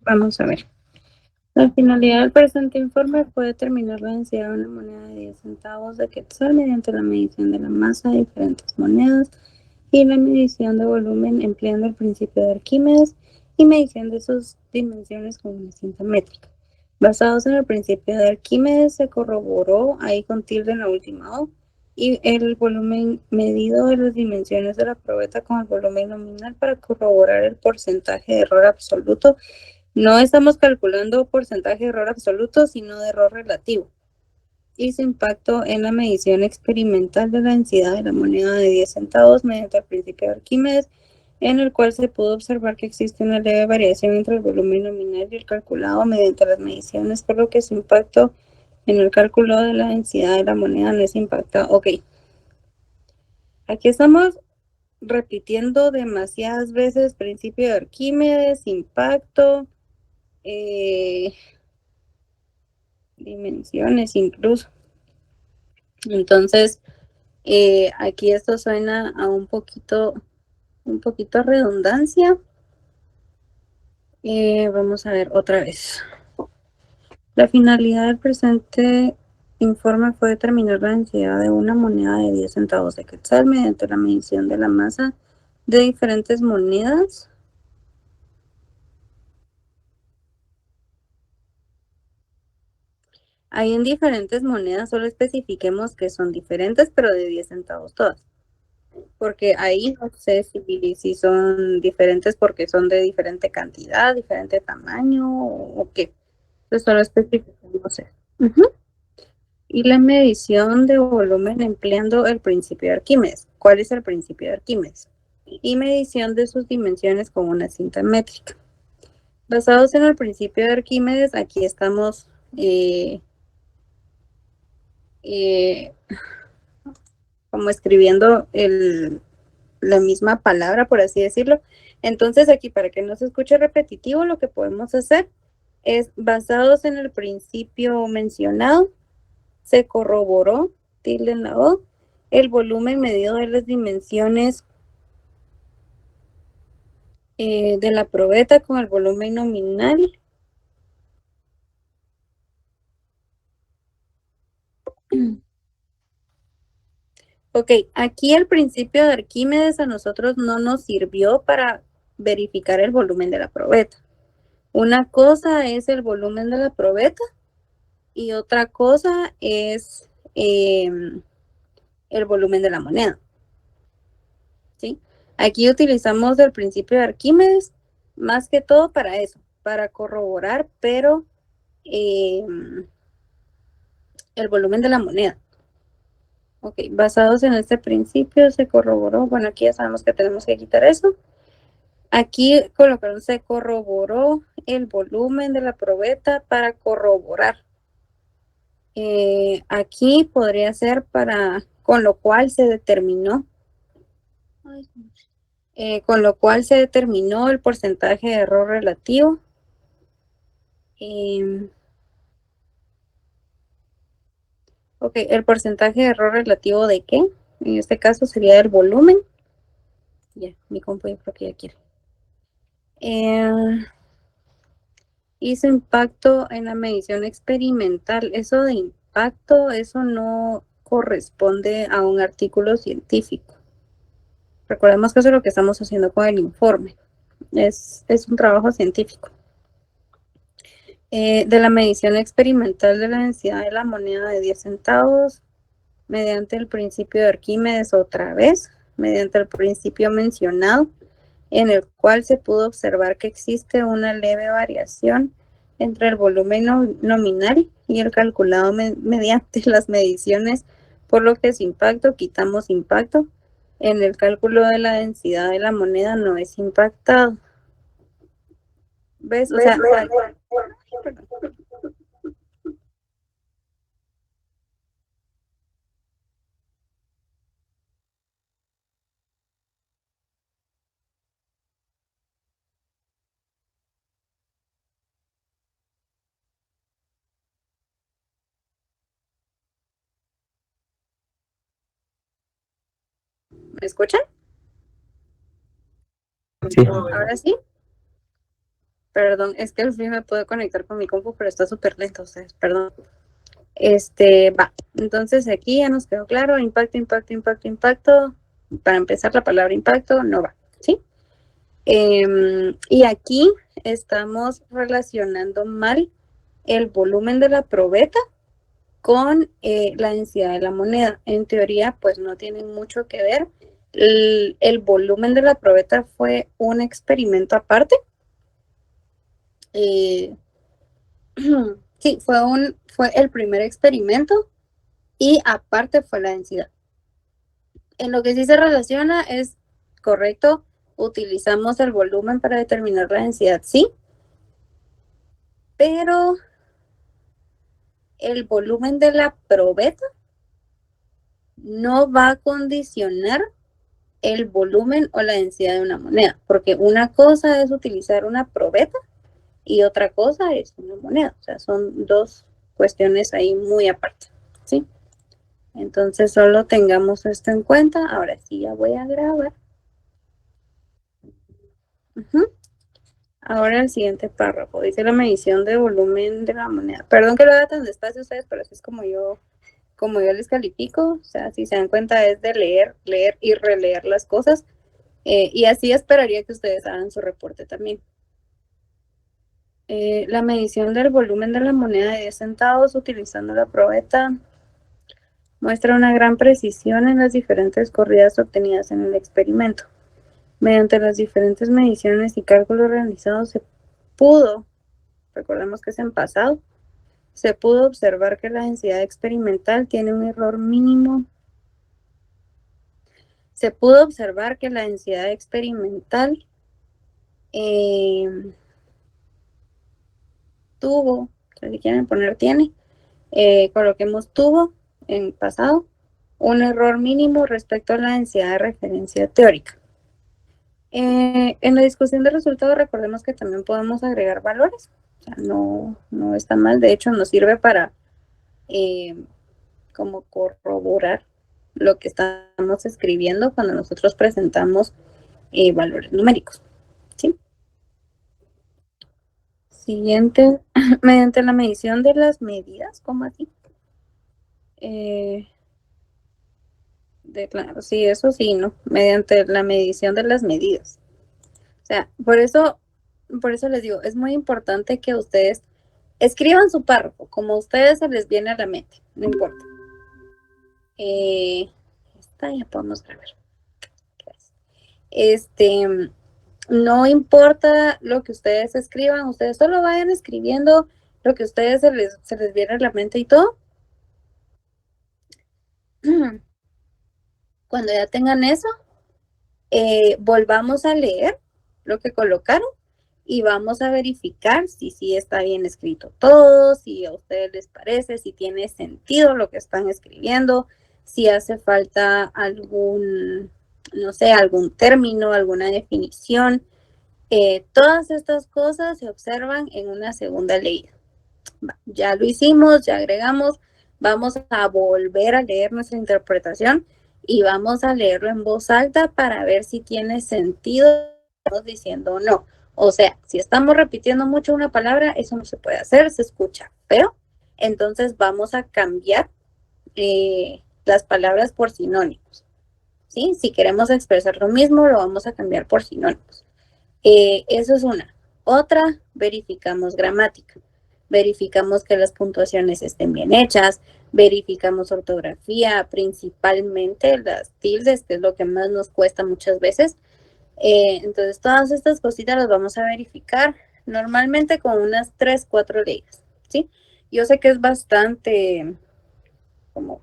Vamos a ver. La finalidad del presente informe fue determinar la densidad de una moneda de 10 centavos de quetzal mediante la medición de la masa de diferentes monedas y la medición de volumen empleando el principio de Arquímedes y medición de sus dimensiones con una cinta métrica. Basados en el principio de Arquímedes, se corroboró ahí con tilde en la última O y el volumen medido de las dimensiones de la probeta con el volumen nominal para corroborar el porcentaje de error absoluto. No estamos calculando porcentaje de error absoluto, sino de error relativo. Y su impacto en la medición experimental de la densidad de la moneda de 10 centavos mediante el principio de Arquímedes, en el cual se pudo observar que existe una leve variación entre el volumen nominal y el calculado mediante las mediciones, por lo que su impacto en el cálculo de la densidad de la moneda no es impactado. Ok. Aquí estamos repitiendo demasiadas veces principio de Arquímedes, impacto, dimensiones incluso. Entonces, aquí esto suena a un poquito redundancia. Vamos a ver otra vez. La finalidad del presente informe fue determinar la densidad de una moneda de 10 centavos de quetzal mediante la medición de la masa de diferentes monedas. Ahí en diferentes monedas solo especifiquemos que son diferentes, pero de 10 centavos todas. Porque ahí no sé si son diferentes porque son de diferente cantidad, diferente tamaño o qué. Entonces solo especificamos eso. Y la medición de volumen empleando el principio de Arquímedes. ¿Cuál es el principio de Arquímedes? Y medición de sus dimensiones con una cinta métrica. Basados en el principio de Arquímedes, aquí estamos como escribiendo la misma palabra, por así decirlo. Entonces aquí, para que no se escuche repetitivo, lo que podemos hacer es, basados en el principio mencionado, se corroboró, tilde en la O, el volumen medido de las dimensiones de la probeta con el volumen nominal. Ok, aquí el principio de Arquímedes a nosotros no nos sirvió para verificar el volumen de la probeta. Una cosa es el volumen de la probeta y otra cosa es el volumen de la moneda. ¿Sí? Aquí utilizamos el principio de Arquímedes más que todo para eso, para corroborar, pero el volumen de la moneda. Ok, basados en este principio se corroboró, bueno, aquí ya sabemos que tenemos que quitar eso. Aquí colocaron, se corroboró el volumen de la probeta para corroborar. Aquí podría ser para, con lo cual se determinó el porcentaje de error relativo. Ok, el porcentaje de error relativo de qué? En este caso sería del volumen. Ya, mi compu yo creo que ya quiere. Y su impacto en la medición experimental. Eso de impacto, eso no corresponde a un artículo científico. Recordemos que eso es lo que estamos haciendo con el informe. Es un trabajo científico. De la medición experimental de la densidad de la moneda de 10 centavos mediante el principio de Arquímedes otra vez, mediante el principio mencionado, en el cual se pudo observar que existe una leve variación entre el volumen nominal y el calculado mediante las mediciones, por lo que su impacto, quitamos impacto, en el cálculo de la densidad de la moneda no es impactado. ¿Ves? O sea, ¿me escuchan? Sí. Ahora sí. Perdón, es que al fin me puedo conectar con mi compu, pero está súper lento, ustedes, perdón. Va. Entonces aquí ya nos quedó claro, impacto, impacto, impacto, impacto. Para empezar, la palabra impacto no va, ¿sí? Y aquí estamos relacionando mal el volumen de la probeta con la densidad de la moneda. En teoría, pues no tienen mucho que ver. El volumen de la probeta fue un experimento aparte. Sí, fue el primer experimento y aparte fue la densidad. En lo que sí se relaciona es correcto, utilizamos el volumen para determinar la densidad, sí, pero el volumen de la probeta no va a condicionar el volumen o la densidad de una moneda, porque una cosa es utilizar una probeta y otra cosa es una moneda, o sea, son dos cuestiones ahí muy aparte, ¿sí? Entonces solo tengamos esto en cuenta. Ahora sí ya voy a grabar. Ahora el siguiente párrafo. Dice la medición de volumen de la moneda. Perdón que lo haga tan despacio ustedes, pero así es como yo les califico. O sea, si se dan cuenta es de leer, leer y releer las cosas. Y así esperaría que ustedes hagan su reporte también. La medición del volumen de la moneda de 10 centavos utilizando la probeta muestra una gran precisión en las diferentes corridas obtenidas en el experimento. Mediante las diferentes mediciones y cálculos realizados se pudo, recordemos que es en pasado, se pudo observar que la densidad experimental tiene un error mínimo. Se pudo observar que la densidad experimental tuvo, si quieren poner tiene, coloquemos tuvo en pasado, un error mínimo respecto a la densidad de referencia teórica. En la discusión de resultados, recordemos que también podemos agregar valores. O sea, no está mal, de hecho nos sirve para como corroborar lo que estamos escribiendo cuando nosotros presentamos valores numéricos, ¿sí? Siguiente, mediante la medición de las medidas, ¿cómo así? Claro, sí, eso sí, ¿no? Mediante la medición de las medidas. O sea, por eso les digo, es muy importante que ustedes escriban su párrafo, como a ustedes se les viene a la mente, no importa. Esta ya podemos grabar. No importa lo que ustedes escriban, ustedes solo vayan escribiendo lo que a ustedes se les viene a la mente y todo. Cuando ya tengan eso, volvamos a leer lo que colocaron y vamos a verificar si sí está bien escrito todo, si a ustedes les parece, si tiene sentido lo que están escribiendo, si hace falta algún, no sé, algún término, alguna definición. Todas estas cosas se observan en una segunda leída. Ya lo hicimos, ya agregamos, vamos a volver a leer nuestra interpretación y vamos a leerlo en voz alta para ver si tiene sentido estamos diciendo o no. O sea, si estamos repitiendo mucho una palabra, eso no se puede hacer, se escucha feo. Entonces vamos a cambiar las palabras por sinónimos. ¿Sí? Si queremos expresar lo mismo, lo vamos a cambiar por sinónimos. Eso es una. Otra, verificamos gramática. Verificamos que las puntuaciones estén bien hechas, verificamos ortografía, principalmente las tildes, que es lo que más nos cuesta muchas veces. Entonces, todas estas cositas las vamos a verificar normalmente con unas 3, 4 leídas, ¿sí? Yo sé que es bastante, como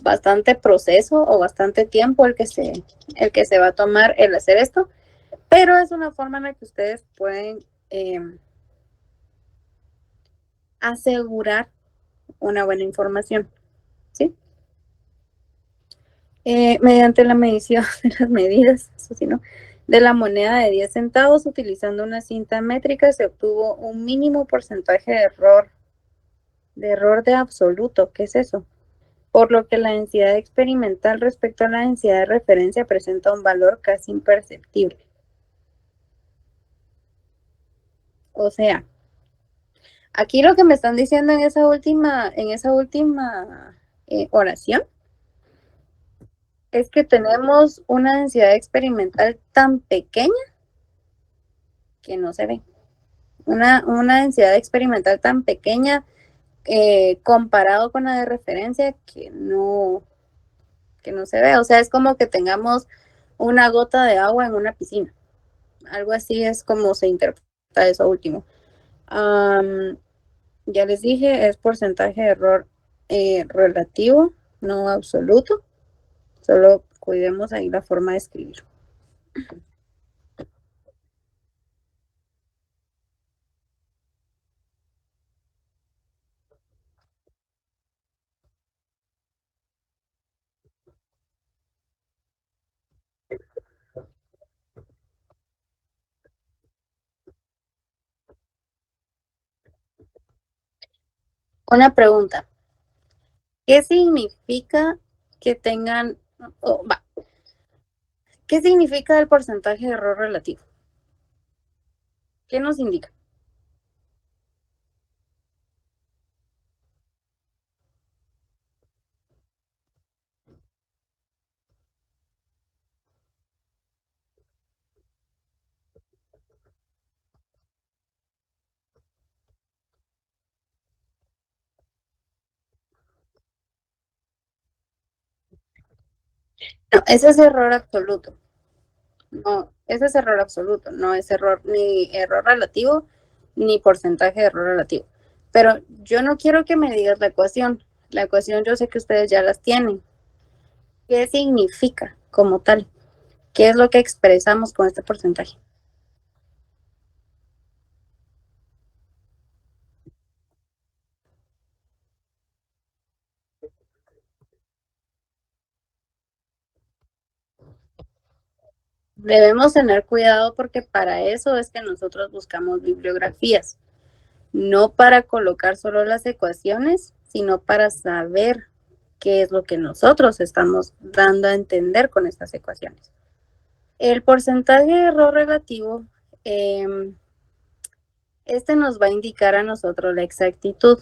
bastante proceso o bastante tiempo el que se va a tomar el hacer esto, pero es una forma en la que ustedes pueden asegurar una buena información, ¿sí? Mediante la medición de las medidas, eso sí, ¿no? De la moneda de 10 centavos utilizando una cinta métrica se obtuvo un mínimo porcentaje de error de absoluto. ¿Qué es eso? Por lo que la densidad experimental respecto a la densidad de referencia presenta un valor casi imperceptible. O sea, aquí lo que me están diciendo en esa última oración es que tenemos una densidad experimental tan pequeña que no se ve. Una densidad experimental tan pequeña comparado con la de referencia que no se ve. O sea, es como que tengamos una gota de agua en una piscina. Algo así es como se interpreta eso último. Ya les dije, es porcentaje de error relativo, no absoluto. Solo cuidemos ahí la forma de escribir. Una pregunta. ¿Qué significa que tengan, oh, va, qué significa el porcentaje de error relativo? ¿Qué nos indica? No, ese es error absoluto. No, ese es error absoluto, no es error ni error relativo ni porcentaje de error relativo. Pero yo no quiero que me digas la ecuación. La ecuación yo sé que ustedes ya las tienen. ¿Qué significa como tal? ¿Qué es lo que expresamos con este porcentaje? Debemos tener cuidado porque para eso es que nosotros buscamos bibliografías, no para colocar solo las ecuaciones, sino para saber qué es lo que nosotros estamos dando a entender con estas ecuaciones. El porcentaje de error relativo, eh, este nos va a indicar a nosotros la exactitud,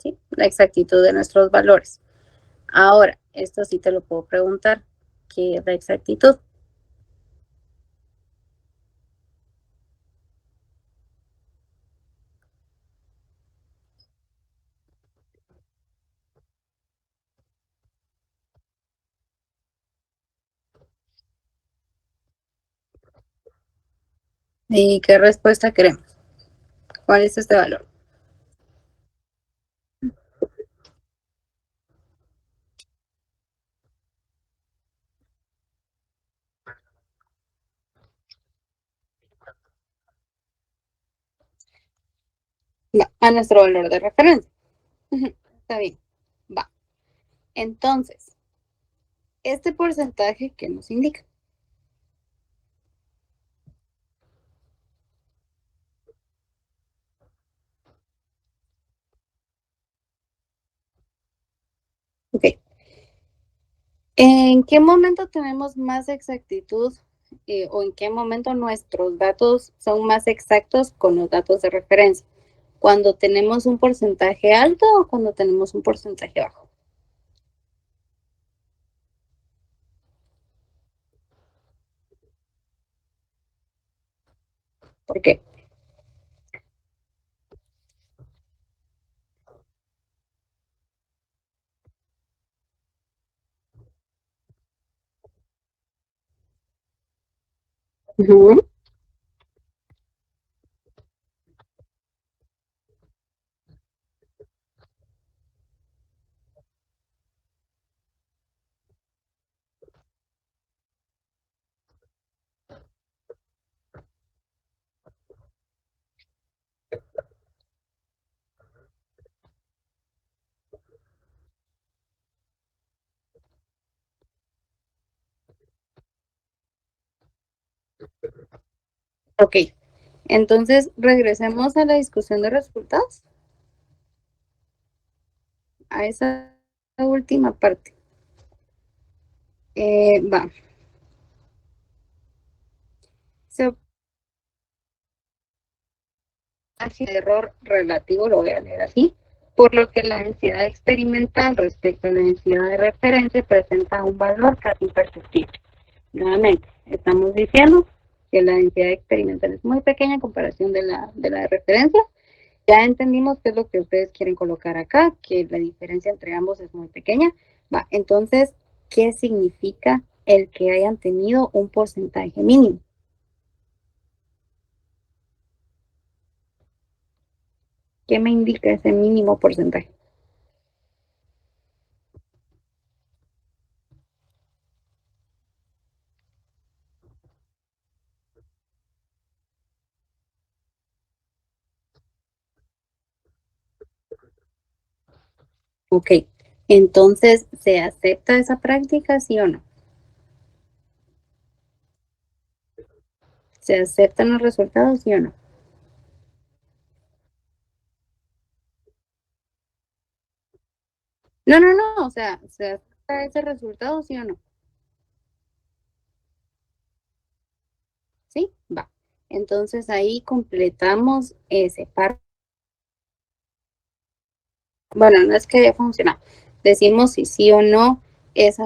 ¿sí? La exactitud de nuestros valores. Ahora, esto sí te lo puedo preguntar, ¿qué es la exactitud? ¿Y qué respuesta queremos? ¿Cuál es este valor? Va, a nuestro valor de referencia. Está bien. Va. Entonces, este porcentaje, ¿qué nos indica? Ok. ¿En qué momento tenemos más exactitud o en qué momento nuestros datos son más exactos con los datos de referencia? ¿Cuando tenemos un porcentaje alto o cuando tenemos un porcentaje bajo? ¿Por qué? Ujú. Ok, entonces regresemos a la discusión de resultados, a esa última parte. Va. Se margen de error relativo, lo voy a leer así, por lo que la densidad experimental respecto a la densidad de referencia presenta un valor casi imperceptible. Nuevamente, estamos diciendo que la densidad experimental es muy pequeña en comparación de la de referencia. Ya entendimos qué es lo que ustedes quieren colocar acá, que la diferencia entre ambos es muy pequeña. Va, entonces, ¿qué significa el que hayan tenido un porcentaje mínimo? ¿Qué me indica ese mínimo porcentaje? Ok, entonces, ¿se acepta esa práctica, sí o no? ¿Se aceptan los resultados, sí o no? No, no, no, o sea, ¿se acepta ese resultado, sí o no? Sí, va. Entonces ahí completamos ese par. Bueno, no es que haya funcionado. Decimos si sí o no es